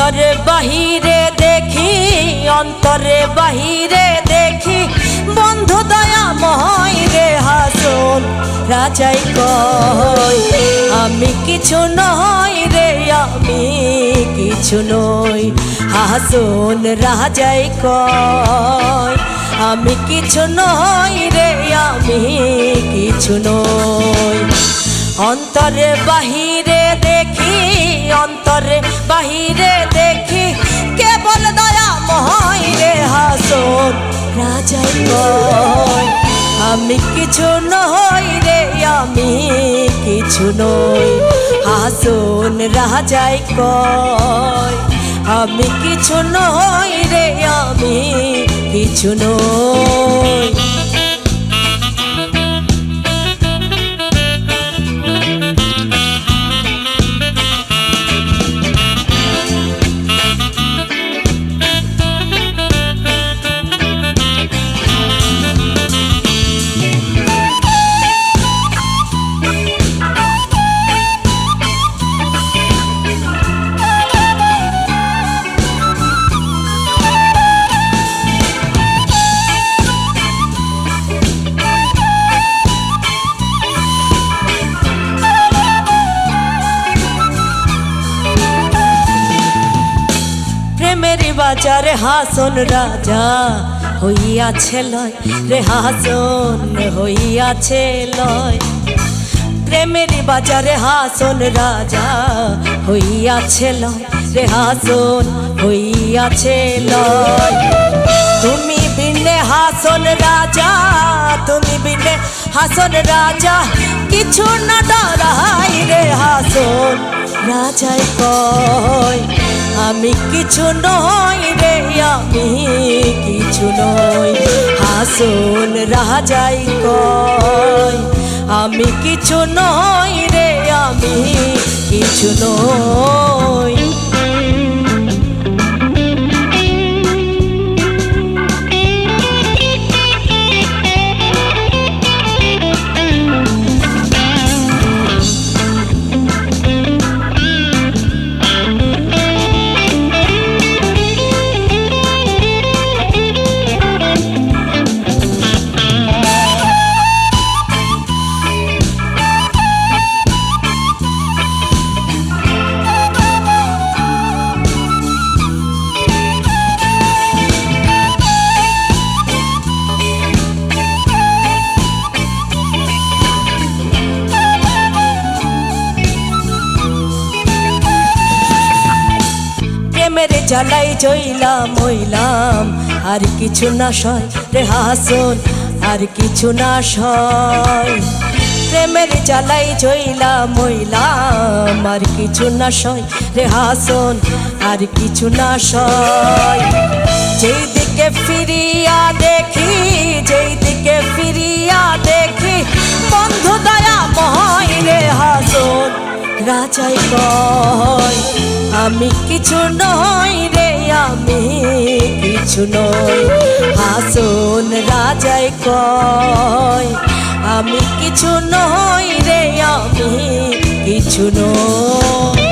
অন্তরে বাহিরে দেখি, অন্তরে বাহিরে দেখি বন্ধু দয়াময় রে হাসন রাজাই কয় আমি কিছু নই রে, আমি কিছু নই। হাসন রাজাই কয় আমি কিছু নই রে, আমি কিছু নই। অন্তরে বাহিরে দেখি, অন্তরে বাহিরে দেখি কেবল দয়াময় রে হাসন রাজাই কয় আমি কিছু নই রে, আমি কিছু নই। হাসন রাজাই কয় আমি কিছু নই রে, আমি কিছু নই। প্রেমের বাজারে হাসন রাজা হইয়াছে লয় রে, হাসন হইয়াছে লয়। প্রেমের বাজারে হাসন রাজা হইয়াছে লয় রে, হাসন হইয়াছে লয়। তুমি বিনে হাসন রাজা, তুমি বিনে হাসন রাজা কিছু না ডরাই রে, হাসন রাজাই কয় আমি কিছু নই রে, আমি কিছু নই। হাসন রাজাই কয় আমি কিছু নই রে, আমি কিছু নই। মেরে জ্বালাই জইলাম হইলাম আর কিছু না সয় রে, হাসন আর কিছু না সয়। প্রেমের জ্বালাই জইলাম হইলাম আর কিছু না সয় রে, হাসন আর কিছু না সয়। যেই দিকে ফিরিয়া দেখি, যেই দিকে ফিরিয়া দেখি বন্ধু দয়াময় রে, হাসন রাজাই কয় আমি কিছু নই রে, আমি কিছু নই। হাসন রাজাই কয় আমি কিছু নই রে, আমি কিছু নই।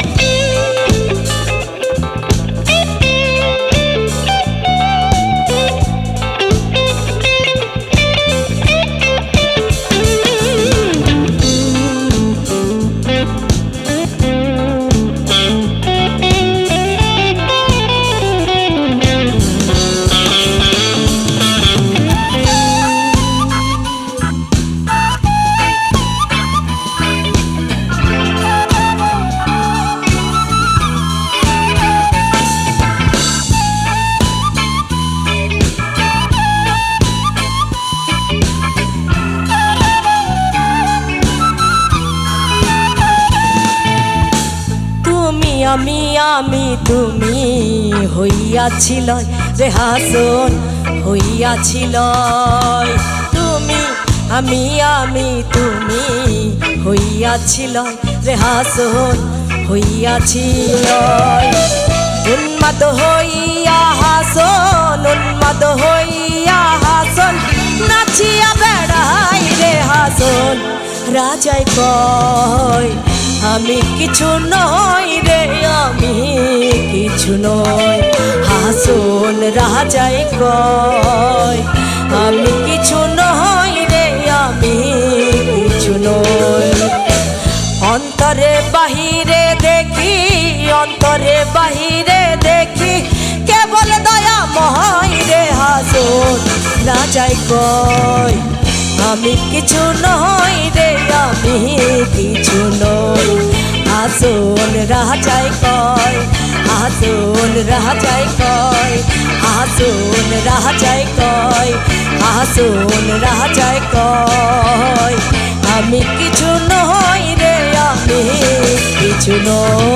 আমি আমি তুমি হইয়াছিল রে, হাসন হইয়াছিল। তুমি আমি আমি তুমি হইয়াছিল রে, হাসন হইয়াছিল। উন্মাদ হইয়া হাসন, উন্মাদ হইয়া হাসন নাচিয়া বেড়াই রে, হাসন রাজাই কয় আমি কিছু নই রে, আমি কিছু নই। হাসন রাজাই কয় আমি কিছু নই রে, আমি কিছু নই। অন্তরে বাহিরে দেখি, অন্তরে বাহিরে দেখি, কেবল দয়াময় রে। হাসন রাজাই কয় আমি কিছু নই রে, আমি কিছু নই। হাসন রাজাই কয়, হাসন রাজাই কয়, হাসন রাজাই কয়, হাসন রাজাই কয় আমি কিছু নই রে, আমি কিছু নই।